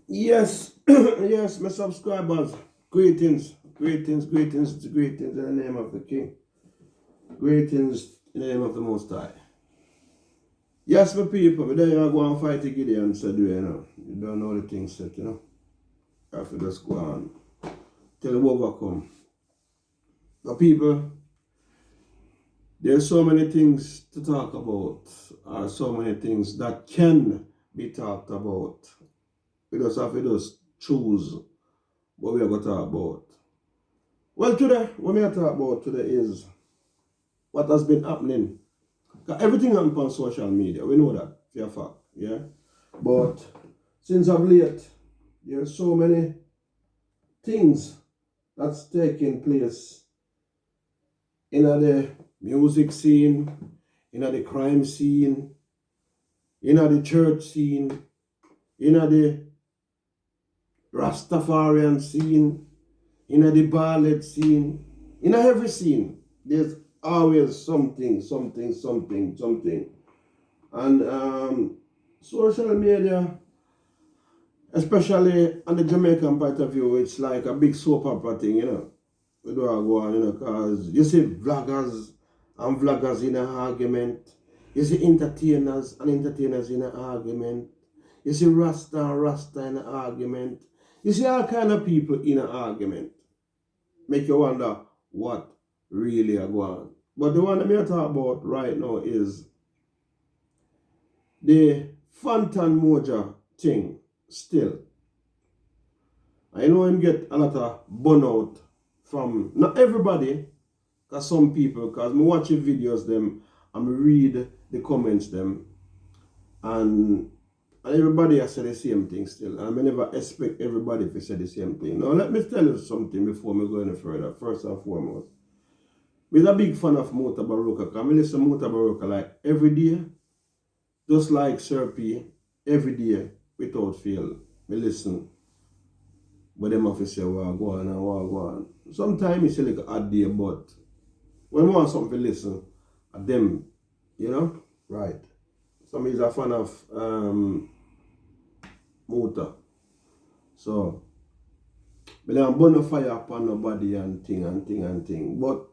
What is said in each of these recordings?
Yes, yes, my subscribers. Greetings, greetings, greetings, greetings in the name of the King. Greetings in the name of the Most High. Yes, my people, but then you go and fight the Gideon, said you don't know the things that, I have to just go on till you overcome. My people, there's so many things to talk about, or so many things that can be talked about. We just have to just choose what we are going to talk about. Well, today, what we are talking about today is what has been happening. Everything happens on social media. We know that, for a fact, yeah? But since of late, there are so many things that's taking place in the music scene, in the crime scene, in the church scene, in the Rastafarian scene, in the ballet scene, in every scene. There's always something. And social media, especially on the Jamaican point of view, it's like a big soap opera thing, We do go on, because you see vloggers and vloggers in an argument. You see entertainers and entertainers in an argument. You see rasta and rasta in an argument. You see all kind of people in an argument. Make you wonder what really are going on. But the one that I'm talking about right now is the Fantan Moja thing still. I know him get a lot of burnout from, not everybody, because some people, because I watch the videos them, and read the comments them, and everybody has said the same thing still. And I never expect everybody to say the same thing. Now let me tell you something before we go any further. First and foremost, I'm a big fan of Mota Baroka, because I listen to Mota Baroka like every day, just like Sir P, every day, without fail. I listen. But them have to say, go on and go on. Sometimes it's like a odd day, but when we want something to listen, at them, right. Some is a fan of Mota. So, but I'm burn a fire upon nobody and thing. But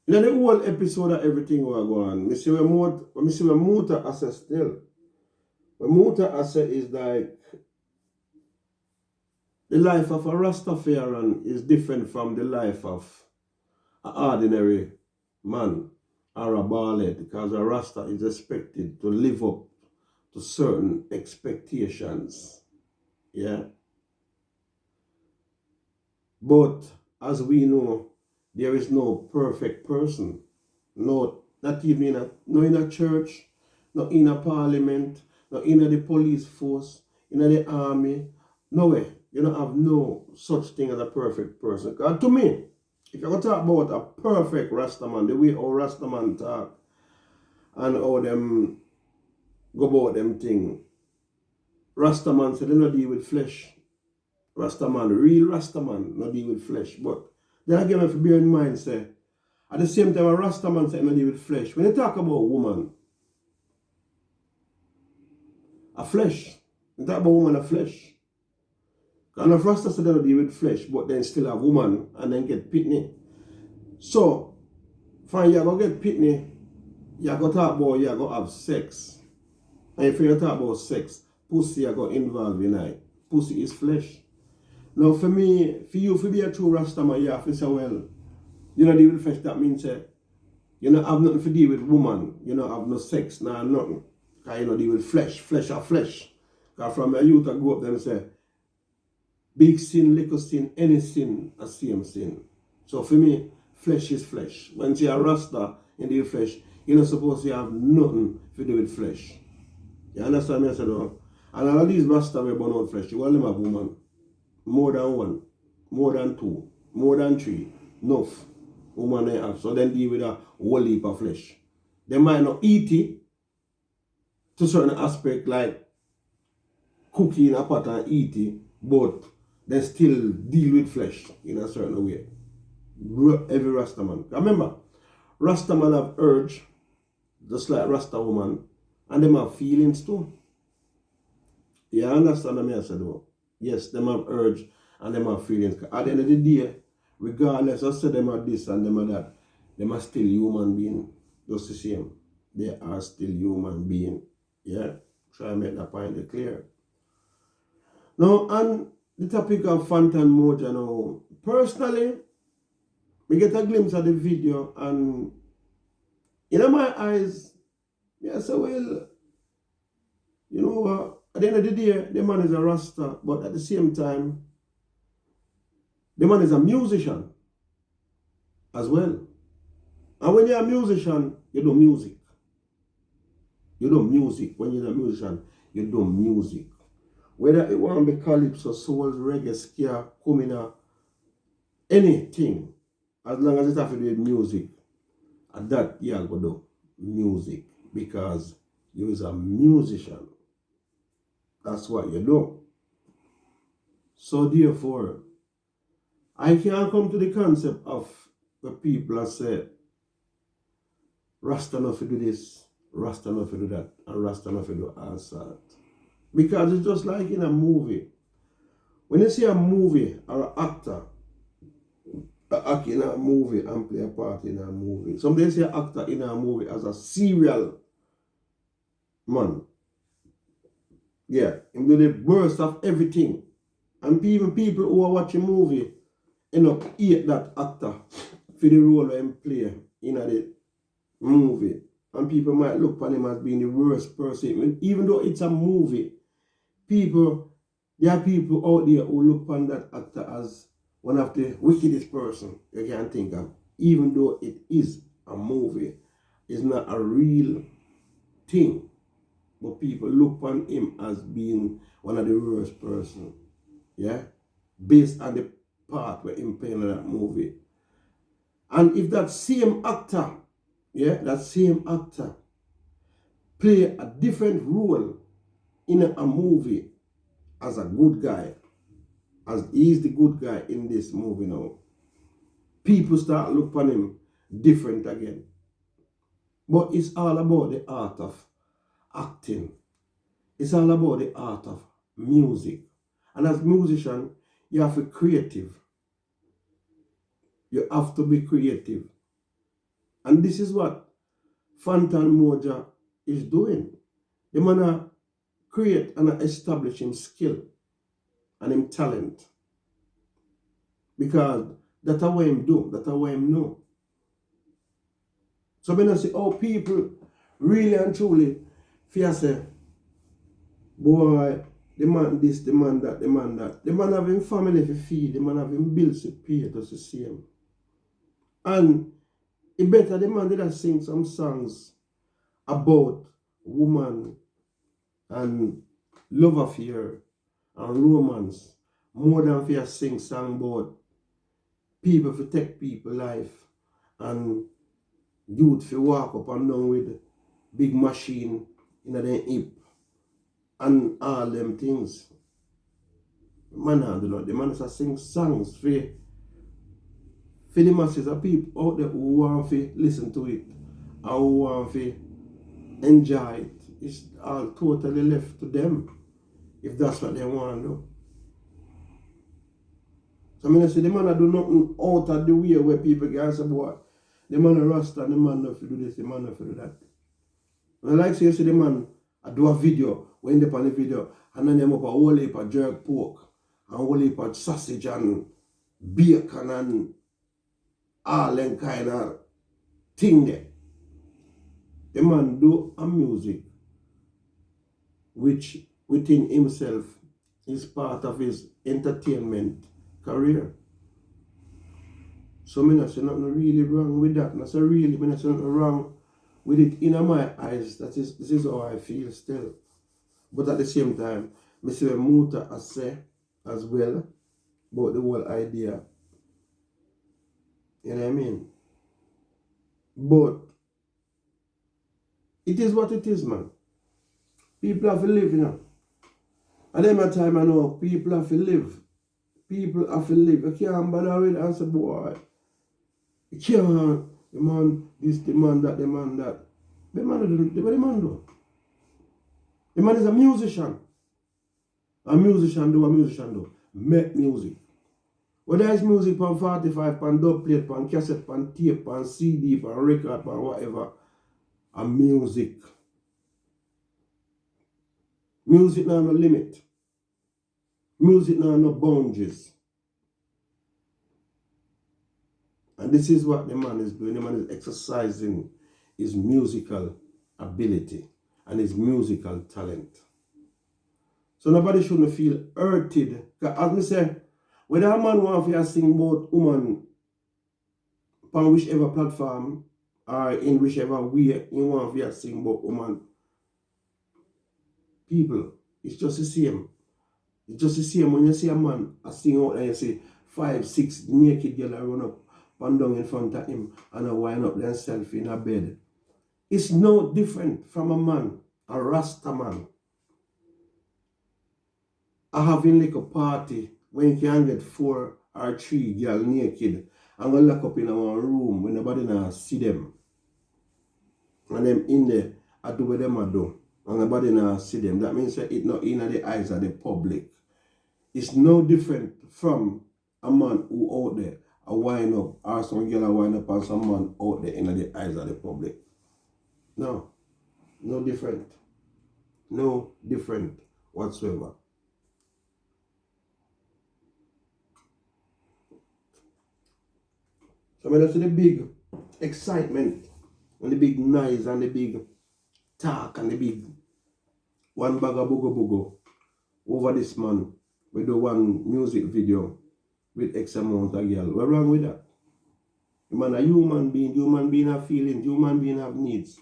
in the whole episode of everything we are going, we see where Mota assess still. When Mota assess is like the life of a Rastafarian is different from the life of an ordinary man or a ballet, because a Rasta is expected to live up to certain expectations. Yeah. But as we know, there is no perfect person. No, not even in a church, not in a parliament, not in the police force, in the army. No way. You don't have no such thing as a perfect person. Because to me, if you're going to talk about a perfect Rastaman, the way how Rastaman talk and how them go about them thing, Rastaman said they don't deal with flesh. Rastaman, real Rastaman, not deal with flesh. But then again, if you bear in mind, say, at the same time, a Rastaman said not deal with flesh. When you talk about woman, a flesh, you talk about woman, a flesh. And if Rasta said they don't deal with flesh, but then still have woman and then get pitney. So, fine, you're going to get pitney, you're going to talk about, you're going to have sex. And if you talk about sex, pussy you're going to involve in it. Pussy is flesh. Now, for me, for you to be a true Rastaman, you have to say, well, you don't deal with flesh, that means you don't have nothing to deal with woman. You don't have no sex, nothing. Because you don't deal with flesh are flesh. Because from a youth I grew up, them say, big sin, little sin, any sin, a same sin. So for me, flesh is flesh. When you are Rasta in the flesh, you're not supposed to have nothing to do with flesh. You understand me? I said, oh? And all of these Rasta we born out flesh, you want them have woman. More than one, more than two, more than three, enough woman they have. So then deal with a whole heap of flesh. They might not eat it to certain aspect, like cooking in a pot and eat it, but they still deal with flesh in a certain way. Every Rastaman. Remember, Rastaman have urge, just like Rasta woman, And them have feelings too. You understand what I said though? Yes, them have urge and them have feelings. At the end of the day, regardless of say them are this and them are that, them are still human being. Just the same. They are still human being. Yeah? Try and make that point clear. Now, on the topic of Fantan Moja now, personally, we get a glimpse of the video and in my eyes, yeah, so well, you know what, at the end of the day, the man is a rasta, but at the same time, the man is a musician as well. And when you're a musician, you do music. You do music. When you're a musician, you do music. Whether it want to be calypso, soul, reggae, ska, kumina, anything, as long as it has to do with music, at that you go do music because you is a musician. That's what you do. So therefore, I can't come to the concept of the people that say, Rasta not to do this, Rasta not to do that, and Rasta not to do all that. Because it's just like in a movie. When you see a movie or an actor act in a movie and play a part in a movie, somebody say an actor in a movie as a serial man. Yeah, him do the worst of everything. And even people who are watching movie end up hate that actor for the role of him play in the movie. And people might look upon him as being the worst person. Even though it's a movie, there are people out there who look upon that actor as one of the wickedest person you can think of. Even though it is a movie, it's not a real thing. But people look upon him as being one of the worst person. Yeah? Based on the part where him playing in that movie. And if that same actor, that same actor play a different role in a movie as a good guy, as he is the good guy in this movie now, people start look upon him different again. But it's all about the art of acting. It's all about the art of music. And as a musician, you have to be creative. You have to be creative. And this is what Fantan Moja is doing. The man create and establish him skill and him talent. Because that's what him do. That's what him know. So when I say, oh, people really and truly fear say, boy, the man this, the man that, the man that. The man having family to feed, the man having bills to pay, that's the same. And it better the man did sing some songs about woman and love affair and romance more than for sing song about people to take people life and youth to walk up and down with big machine in their hip and all them things. Man, I do not. The man is sing songs for the masses of people out there who want to listen to it and who want to enjoy it. It's all totally left to them if that's what they want to do. So I mean, I say the man do nothing out of the way where people can say, boy, the man a rasta and the man not to do this, the man not to do that. And I like say you see the man I do a video, when they on the video, and then them up a whole heap of jerk pork, and a whole heap of sausage and bacon and all them kind of thing there. The man do a music which within himself is part of his entertainment career. So I say nothing really wrong with that. I say really, I say nothing wrong with it in my eyes. This is how I feel still. But at the same time, I see what Muta has said as well about the whole idea. You know what I mean? But it is what it is, man. People have to live, you know. At the time I know people have to live. People have to live. You can't bother with and say, boy, you can't, the man this, the man that, the man that. The man do. The man is a musician. A musician do, a musician do. Make music. Whether it's music on 45, on dub plate, on cassette, on tape, on CD, on record, on whatever. A music. Music now no limit. Music now no boundaries. And this is what the man is doing. The man is exercising his musical ability and his musical talent. So nobody shouldn't feel hurted. As me say, whether a man wants to sing about woman on whichever platform or in whichever way he wants to sing about woman, people, it's just the same. It's just the same when you see a man sing out and you see 5, 6 naked girls run up and down in front of him and wind up themselves in a bed. It's no different from a man, a rasta man, having like a party when you can get 4 or 3 girls naked and go lock up in one room when nobody now see them. And them in there, I do what them I do. And nobody now see them. That means that it's not in the eyes of the public. It's no different from a man who out there a wind up or some girl a wind up and some man out there in the eyes of the public. No. No different. No different whatsoever. So when I see the big excitement and the big noise and the big talk and the big one bag of bugo over this man, we do one music video with X amount of girl. What's wrong with that? The man a human being have feelings, human being have needs.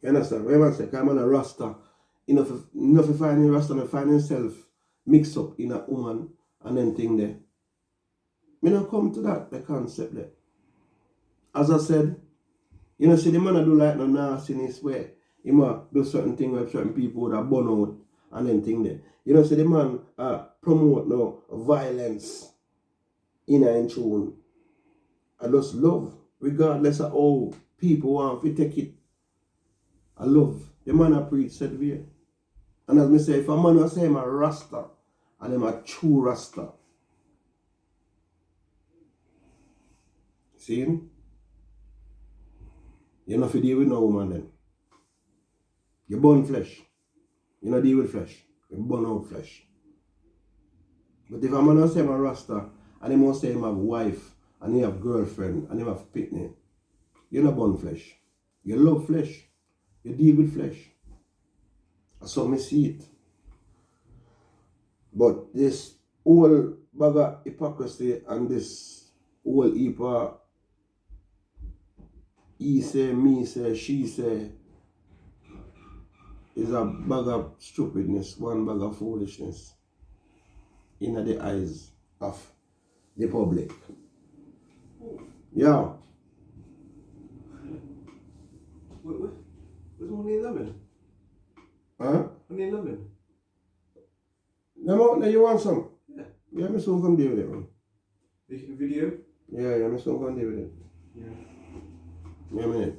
You understand? When I say, I'm a rasta, enough to find a rasta and find himself mixed up in a woman and then thing there. Me not come to that, the concept there. As I said, you know, see the man I do like no nastiness where he might do certain things where certain people would have burn out and then thing there. You know, see the man promote no violence in and tune. I just love, regardless of how people want to take it. I love. The man I preach said we. And as me say, if a man will say I'm a rasta and I'm a true rasta. See him? You not deal with no woman then. You burn flesh. You not deal with flesh. You burn out flesh. But if a man say I'm a rasta and he must say him have wife and he have girlfriend and he have pitney, you not burn flesh. You love flesh. You deal with flesh. That's how I see it. But this whole bag of hypocrisy and this whole heap of he say, me say, she say, is a bag of stupidness, one bag of foolishness in the eyes of the public. Yeah. What's only 11? Huh? Only 11? No, you want some? Yeah. Yeah, me soon come deal with it, man. The video? Yeah, me soon come deal with it. Yeah. Yeah, man.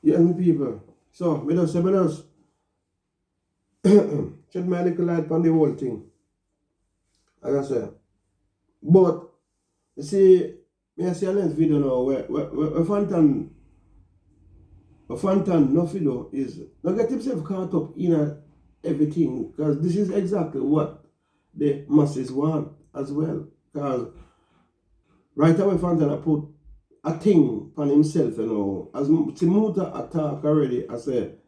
Yeah, me people. So, me just say, me just shed my little light on the whole thing. As I say. But, you see, me see a next video now where Fantan no video is, not get himself caught up in everything, because this is exactly what the masses want as well. Because right away Fantan put a thing on himself, you know. As Timuta attack already, I said,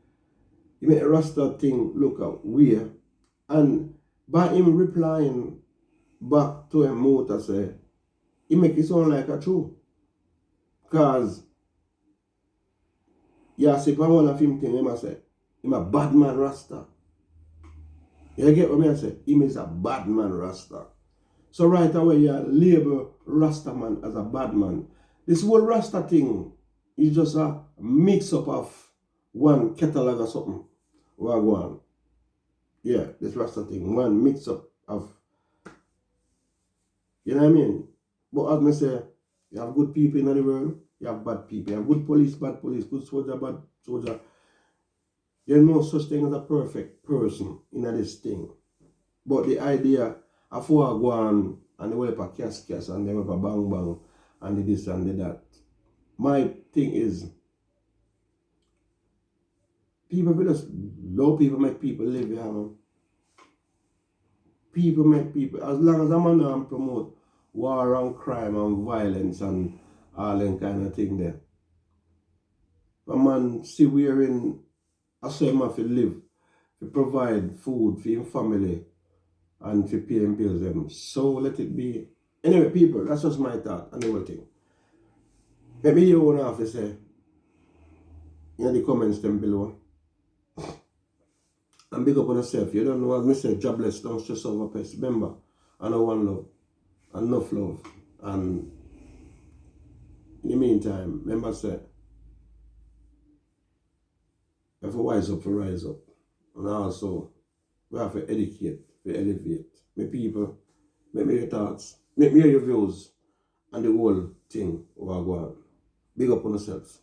he made a Rasta thing look out weird. And by him replying back to him, Muta say, he make it sound like a true. Because, yeah, see, for one of him thing, him I say, him a bad man Rasta. You get what I say? Him is a bad man Rasta. So right away, you label Rasta man as a bad man. This whole Rasta thing is just a mix-up of one catalog or something. Wagwan. Yeah, this Rasta thing. One mix-up of, you know what I mean? But as I say, you have good people in the world, you have bad people. You have good police, bad police, good soldier, bad soldier. There's no such thing as a perfect person in this thing. But the idea of who are going and they will have a kiss and they will have a bang bang and the this and the that. My thing is, people will just love people, make people live, yeah, man. People make people, as long as a man don't promote war and crime and violence and all that kind of thing there. A man see wearing a same man to live, to provide food for his family and to pay him bills them. So let it be. Anyway, people, that's just my thought and the whole thing. Let me hear what I have to say in the comments them below. And big up on yourself. You don't know what I say, jobless, don't stress over pest. Remember, I know one love, enough love. And in the meantime, remember say, we have to wise up to rise up. And also, we have to educate, to elevate. My people, make me your thoughts, make me hear your views, and the whole thing over go on. Big up on yourself.